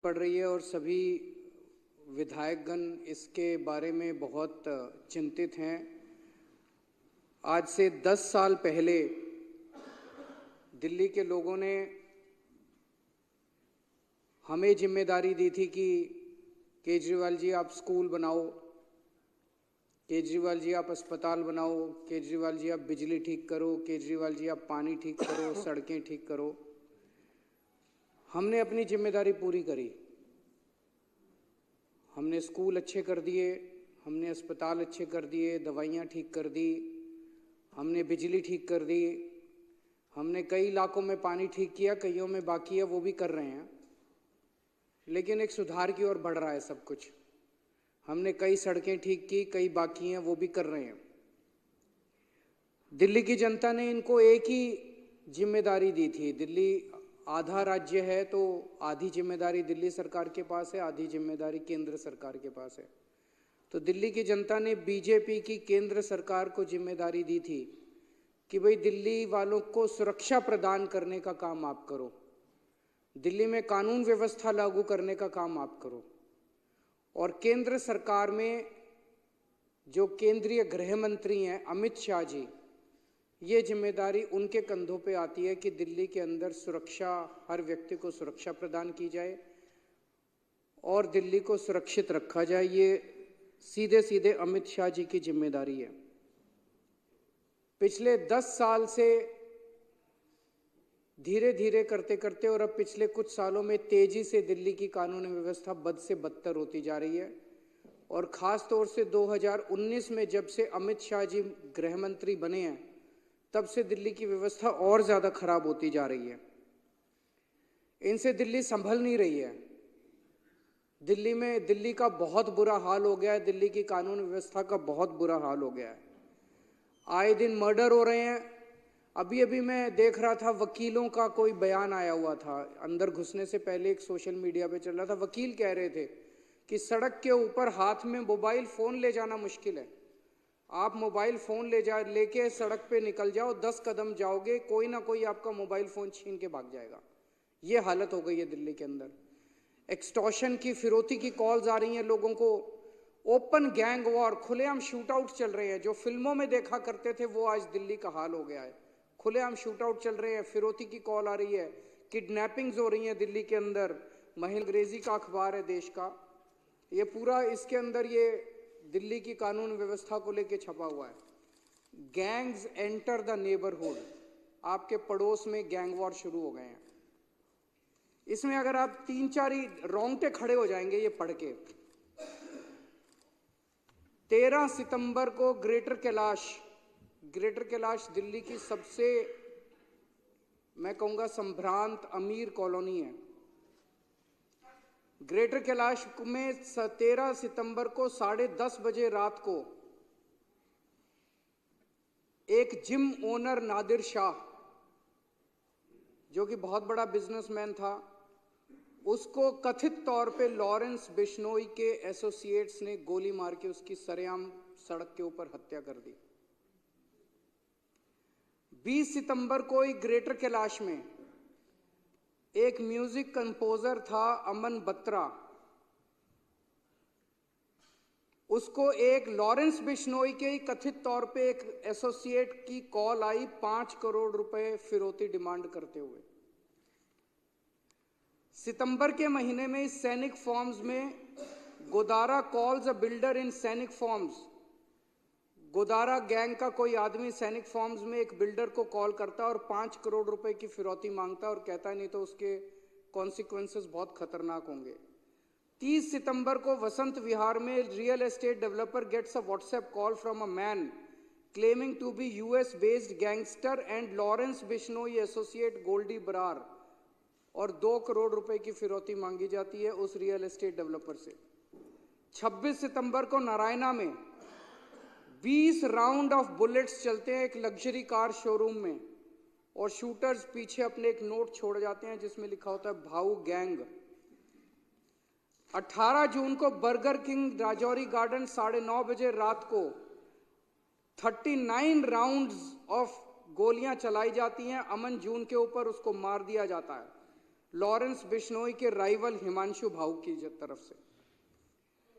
पड़ रही है और सभी विधायकगण इसके बारे में बहुत चिंतित हैं। आज से 10 साल पहले दिल्ली के लोगों ने हमें जिम्मेदारी दी थी कि केजरीवाल जी आप स्कूल बनाओ, केजरीवाल जी आप अस्पताल बनाओ, केजरीवाल जी आप बिजली ठीक करो, केजरीवाल जी आप पानी ठीक करो, सड़कें ठीक करो। हमने अपनी जिम्मेदारी पूरी करी। हमने स्कूल अच्छे कर दिए, हमने अस्पताल अच्छे कर दिए, दवाइयाँ ठीक कर दी, हमने बिजली ठीक कर दी, हमने कई इलाकों में पानी ठीक किया, कईयों में बाकी है, वो भी कर रहे हैं। लेकिन एक सुधार की ओर बढ़ रहा है सब कुछ। हमने कई सड़कें ठीक की, कई बाकी हैं, वो भी कर रहे हैं। दिल्ली की जनता ने इनको एक ही जिम्मेदारी दी थी। दिल्ली आधा राज्य है तो आधी जिम्मेदारी दिल्ली सरकार के पास है, आधी जिम्मेदारी केंद्र सरकार के पास है। तो दिल्ली की जनता ने बीजेपी की केंद्र सरकार को जिम्मेदारी दी थी कि भाई दिल्ली वालों को सुरक्षा प्रदान करने का काम आप करो, दिल्ली में कानून व्यवस्था लागू करने का काम आप करो। और केंद्र सरकार में जो केंद्रीय गृह मंत्री हैं अमित शाह जी, ये जिम्मेदारी उनके कंधों पे आती है कि दिल्ली के अंदर सुरक्षा, हर व्यक्ति को सुरक्षा प्रदान की जाए और दिल्ली को सुरक्षित रखा जाए। ये सीधे सीधे अमित शाह जी की जिम्मेदारी है। पिछले 10 साल से धीरे धीरे करते करते और अब पिछले कुछ सालों में तेजी से दिल्ली की कानून व्यवस्था बद से बदतर होती जा रही है। और ख़ास तौर से 2019 में जब से अमित शाह जी गृह मंत्री बने हैं, तब से दिल्ली की व्यवस्था और ज़्यादा खराब होती जा रही है। इनसे दिल्ली संभल नहीं रही है। दिल्ली का बहुत बुरा हाल हो गया है, दिल्ली की कानून व्यवस्था का बहुत बुरा हाल हो गया है। आए दिन मर्डर हो रहे हैं। अभी अभी मैं देख रहा था, वकीलों का कोई बयान आया हुआ था, अंदर घुसने से पहले एक सोशल मीडिया पे चल रहा था। वकील कह रहे थे कि सड़क के ऊपर हाथ में मोबाइल फ़ोन ले जाना मुश्किल है। आप मोबाइल फ़ोन लेके सड़क पे निकल जाओ, 10 कदम जाओगे, कोई ना कोई आपका मोबाइल फ़ोन छीन के भाग जाएगा। ये हालत हो गई है दिल्ली के अंदर। एक्सटॉर्शन की, फिरौती की कॉल्स आ रही हैं लोगों को। ओपन गैंग वॉर, खुलेआम शूटआउट चल रहे हैं। जो फिल्मों में देखा करते थे वो आज दिल्ली का हाल हो गया है। खुलेआम शूटआउट चल रहे हैं, फिरौती की कॉल आ रही है, किडनैपिंग्स हो रही हैं दिल्ली के अंदर। महिला अंग्रेजी का अखबार है देश का, ये पूरा इसके अंदर ये दिल्ली की कानून व्यवस्था को लेके छपा हुआ है। गैंग्स एंटर द नेबरहुड, आपके पड़ोस में गैंग वॉर शुरू हो गए हैं। इसमें अगर आप 3-4 ही रोंगटे खड़े हो जाएंगे ये पढ़ के। 13 सितंबर को ग्रेटर कैलाश दिल्ली की सबसे, मैं कहूंगा, संभ्रांत अमीर कॉलोनी है। ग्रेटर कैलाश में 13 सितंबर को 10:30 बजे रात को एक जिम ओनर नादिर शाह, जो कि बहुत बड़ा बिजनेसमैन था, उसको कथित तौर पे लॉरेंस बिश्नोई के एसोसिएट्स ने गोली मार के उसकी सरेआम सड़क के ऊपर हत्या कर दी। 20 सितंबर को ही ग्रेटर कैलाश में एक म्यूजिक कंपोजर था अमन बत्रा, उसको एक लॉरेंस बिश्नोई के ही कथित तौर पे एक एसोसिएट की कॉल आई 5 करोड़ रुपए फिरौती डिमांड करते हुए। सितंबर के महीने में इस सैनिक फॉर्म्स में गोदारा कॉल्स अ बिल्डर इन सैनिक फॉर्म्स, गोदारा गैंग का कोई आदमी सैनिक फॉर्म्स में एक बिल्डर को कॉल करता है और 5 करोड़ रुपए की फिरौती मांगता है और कहता है नहीं तो उसके कॉन्सिक्वेंसेस बहुत खतरनाक होंगे। 30 सितंबर को वसंत विहार में real estate developer gets a WhatsApp call from a man claiming to be US based gangster and Lawrence Bishnoi associate Goldy Brar, और 2 करोड़ रुपए की फिरौती मांगी जाती है उस रियल एस्टेट डेवलपर से। 26 सितंबर को नारायणा में 20 राउंड ऑफ बुलेट्स चलते हैं एक लग्जरी कार शोरूम में, और शूटर्स पीछे अपने एक नोट छोड़ जाते हैं जिसमें लिखा होता है भाऊ गैंग। 18 जून को बर्गर किंग राजौरी गार्डन 9:30 बजे रात को 39 राउंड्स ऑफ गोलियां चलाई जाती हैं। अमन जून के ऊपर उसको मार दिया जाता है। लॉरेंस बिश्नोई के राइवल हिमांशु भाऊ की तरफ से।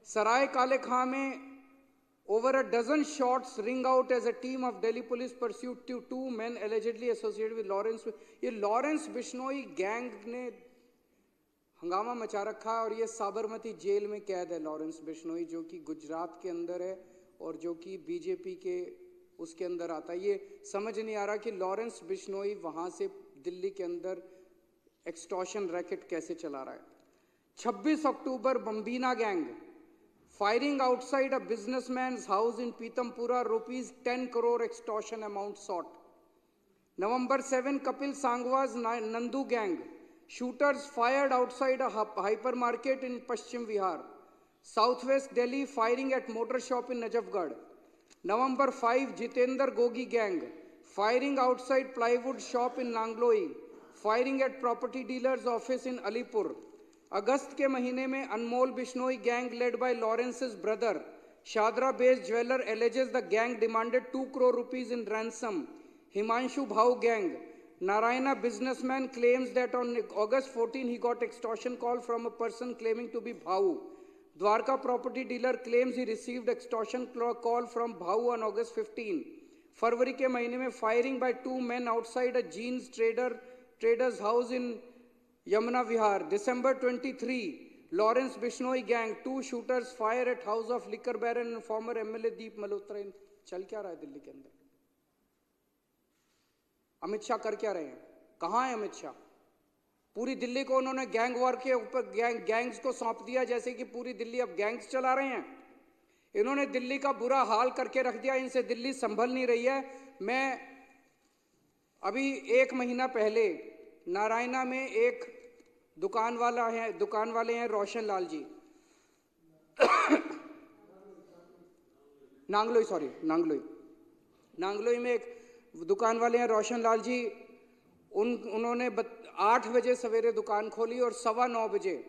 सराय काले खां में over a dozen shots ring out as a team of Delhi police pursued two men allegedly associated with Lawrence। ये लॉरेंस बिश्नोई गैंग ने हंगामा मचा रखा है और ये साबरमती जेल में कैद है। लॉरेंस बिश्नोई जो कि गुजरात के अंदर है और जो कि बीजेपी के उसके अंदर आता है। ये समझ नहीं आ रहा कि लॉरेंस बिश्नोई वहां से दिल्ली के अंदर एक्सटॉर्शन रैकेट कैसे चला रहा है। 26 अक्टूबर बम्बीना gang firing outside a businessman's house in Pitampura, rupees 10 crore extortion amount sought। November 7, Kapil Sangwa's Nandu gang, shooters fired outside a hypermarket in Paschim Vihar। Southwest Delhi, firing at motor shop in Najafgarh। November 5, Jitendra Gogi gang, firing outside plywood shop in Nangloi, firing at property dealer's office in Alipur। अगस्त के महीने में Anmol Bishnoi gang led by Lawrence's brother Shahdara based jeweller alleges the gang demanded 2 crore rupees in ransom। Himanshu Bhau gang Narayana businessman claims that on August 14 he got extortion call from a person claiming to be Bhau। Dwarka property dealer claims he received extortion call from Bhau on August 15। फरवरी के महीने में firing by 2 men outside a jeans trader's house in Yamuna Vihar। December 23, Lawrence Bishnoi gang, 2 shooters fire at house of liquor baron and former MLA Deep Malhotra। चल क्या रहा है दिल्ली के अंदर? अमित शाह कर क्या रहे हैं? कहाँ है अमित शाह? पूरी दिल्ली को उन्होंने गैंग वॉर के ऊपर गैंग्स को सौंप दिया, जैसे कि पूरी दिल्ली अब गैंग्स चला रहे हैं। इन्होंने दिल्ली का बुरा हाल करके रख दिया, इनसे दिल्ली संभल नहीं रही है। मैं अभी 1 महीना पहले नारायणा में एक दुकान वाले हैं रोशन लाल जी नांगलोई में एक दुकान वाले हैं रोशन लाल जी। उन्होंने 8 बजे सवेरे दुकान खोली और 9:15 बजे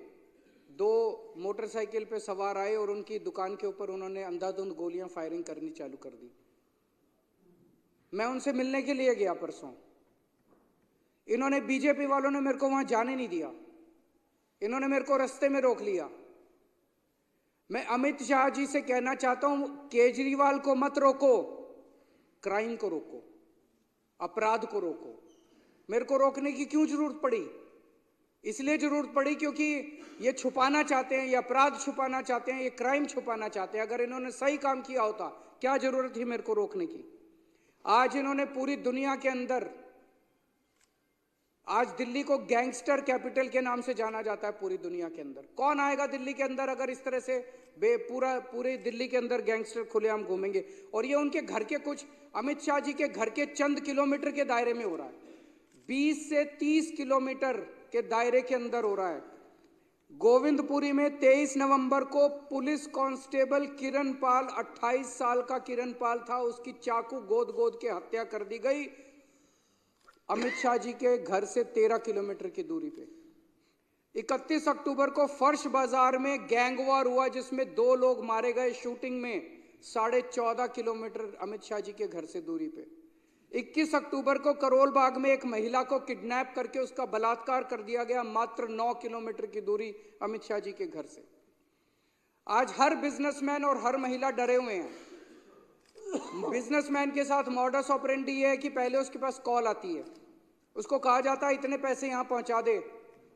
2 मोटरसाइकिल पे सवार आए और उनकी दुकान के ऊपर उन्होंने अंधाधुंध गोलियां फायरिंग करनी चालू कर दी। मैं उनसे मिलने के लिए गया परसों। इन्होंने बीजेपी वालों ने मेरे को वहां जाने नहीं दिया, इन्होंने मेरे को रास्ते में रोक लिया। मैं अमित शाह जी से कहना चाहता हूं, केजरीवाल को मत रोको, क्राइम को रोको, अपराध को रोको। मेरे को रोकने की क्यों जरूरत पड़ी? इसलिए जरूरत पड़ी क्योंकि ये छुपाना चाहते हैं, ये अपराध छुपाना चाहते हैं, ये क्राइम छुपाना चाहते हैं। अगर इन्होंने सही काम किया होता, क्या जरूरत थी मेरे को रोकने की? आज इन्होंने पूरी दुनिया के अंदर, आज दिल्ली को गैंगस्टर कैपिटल के नाम से जाना जाता है पूरी दुनिया के अंदर। कौन आएगा दिल्ली के अंदर अगर इस तरह से पूरे दिल्ली के अंदर गैंगस्टर खुलेआम घूमेंगे? और ये उनके घर के कुछ, अमित शाह जी के घर के चंद किलोमीटर के दायरे में हो रहा है, 20 से 30 किलोमीटर के दायरे के अंदर हो रहा है। गोविंदपुरी में 23 नवंबर को पुलिस कांस्टेबल किरण पाल, 28 साल का किरण पाल था, उसकी चाकू गोद के हत्या कर दी गई अमित शाह जी के घर से 13 किलोमीटर की दूरी पे। 31 अक्टूबर को फर्श बाजार में गैंग वॉर हुआ जिसमें 2 लोग मारे गए शूटिंग में, 14.5 किलोमीटर अमित शाह जी के घर से दूरी पे। 21 अक्टूबर को करोल बाग में एक महिला को किडनैप करके उसका बलात्कार कर दिया गया, मात्र 9 किलोमीटर की दूरी अमित शाह जी के घर से। आज हर बिजनेसमैन और हर महिला डरे हुए हैं। बिजनेसमैन के साथ मॉडस ऑपरेंडी है कि पहले उसके पास कॉल आती है, उसको कहा जाता है इतने पैसे यहां पहुंचा दे,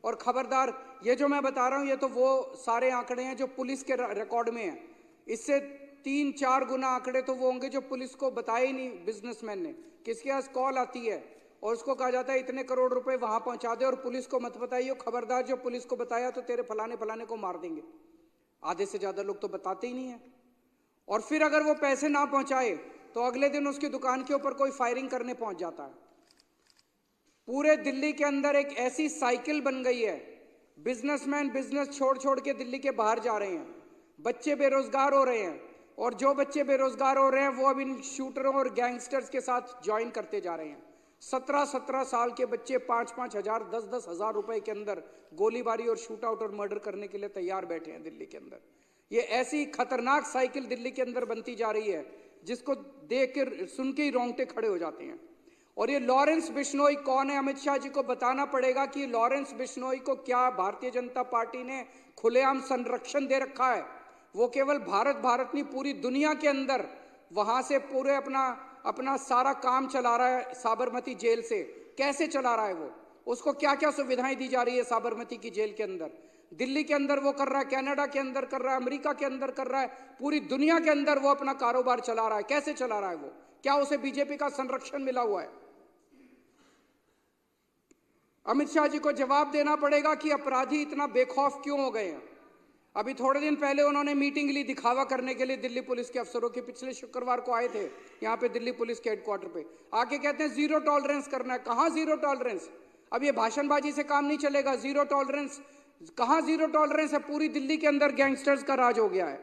और खबरदार, ये जो मैं बता रहा हूं ये तो वो सारे आंकड़े हैं जो पुलिस के रिकॉर्ड में है। इससे 3-4 गुना आंकड़े तो वो होंगे जो पुलिस को बताए ही नहीं बिजनेसमैन ने। किसके पास कॉल आती है और उसको कहा जाता है इतने करोड़ रुपए वहां पहुंचा दे और पुलिस को मत बताइए, खबरदार जो पुलिस को बताया तो तेरे फलाने को मार देंगे। आधे से ज्यादा लोग तो बताते ही नहीं है। और फिर अगर वो पैसे ना पहुंचाए तो अगले दिन उसकी दुकान के ऊपर कोई फायरिंग करने पहुंच जाता है। पूरे दिल्ली के अंदर एक ऐसी साइकिल बन गई है, बिजनेसमैन बिजनेस छोड़ के दिल्ली के बाहर जा रहे हैं, बच्चे बेरोजगार हो रहे हैं, और जो बच्चे बेरोजगार हो रहे हैं वो अब इन शूटरों और गैंगस्टर्स के साथ ज्वाइन करते जा रहे हैं। 17-17 साल के बच्चे 5-5 हजार 10-10 हजार रुपए के अंदर गोलीबारी और शूट आउट और मर्डर करने के लिए तैयार बैठे हैं दिल्ली के अंदर। ये ऐसी खतरनाक साइकिल दिल्ली के अंदर बनती जा रही है जिसको देख कर सुन के ही रोंगटे खड़े हो जाते हैं। और ये लॉरेंस बिश्नोई कौन है? अमित शाह जी को बताना पड़ेगा कि लॉरेंस बिश्नोई को क्या भारतीय जनता पार्टी ने खुलेआम संरक्षण दे रखा है। वो केवल भारत नहीं, पूरी दुनिया के अंदर वहां से पूरे अपना सारा काम चला रहा है साबरमती जेल से। कैसे चला रहा है वो? उसको क्या क्या सुविधाएं दी जा रही है साबरमती की जेल के अंदर? दिल्ली के अंदर वो कर रहा है, कनाडा के अंदर कर रहा है, अमेरिका के अंदर कर रहा है, पूरी दुनिया के अंदर वो अपना कारोबार चला रहा है। कैसे चला रहा है वो? क्या उसे बीजेपी का संरक्षण मिला हुआ है? अमित शाह जी को जवाब देना पड़ेगा कि अपराधी इतना बेखौफ क्यों हो गए हैं। अभी थोड़े दिन पहले उन्होंने मीटिंग ली दिखावा करने के लिए दिल्ली पुलिस के अफसरों की। पिछले शुक्रवार को आए थे यहाँ पे दिल्ली पुलिस के हेडक्वार्टर पे, आके कहते हैं जीरो टॉलरेंस करना है। कहाँ जीरो टॉलरेंस? अब ये भाषणबाजी से काम नहीं चलेगा। जीरो टॉलरेंस कहाँ? जीरो टॉलरेंस है। पूरी दिल्ली के अंदर गैंगस्टर्स का राज हो गया है।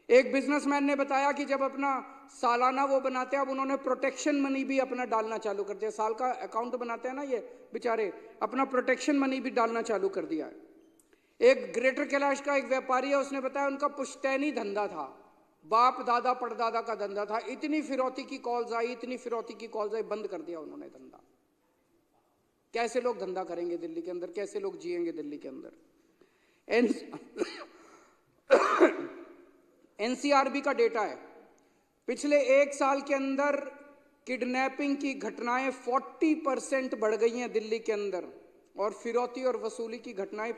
एक बिजनेसमैन ने बताया कि जब अपना सालाना वो बनाते हैं, अब उन्होंने प्रोटेक्शन मनी भी अपना डालना चालू कर दिया। साल का अकाउंट बनाते हैं ना ये बेचारे, अपना प्रोटेक्शन मनी भी डालना चालू कर दिया है। एक ग्रेटर कैलाश का एक व्यापारी है, उसने बताया उनका पुश्तैनी धंधा था, बाप दादा परदादा का धंधा था। इतनी फिरौती की कॉल्स आई, इतनी फिरौती की कॉल्स आई, बंद कर दिया उन्होंने धंधा। कैसे लोग धंधा करेंगे दिल्ली के अंदर? कैसे लोग जिएंगे दिल्ली के अंदर? एनसीआरबी का डेटा है, पिछले एक साल के अंदर किडनैपिंग की घटनाएं 40% बढ़ गई हैं दिल्ली के अंदर, और फिरौती और वसूली की घटनाएं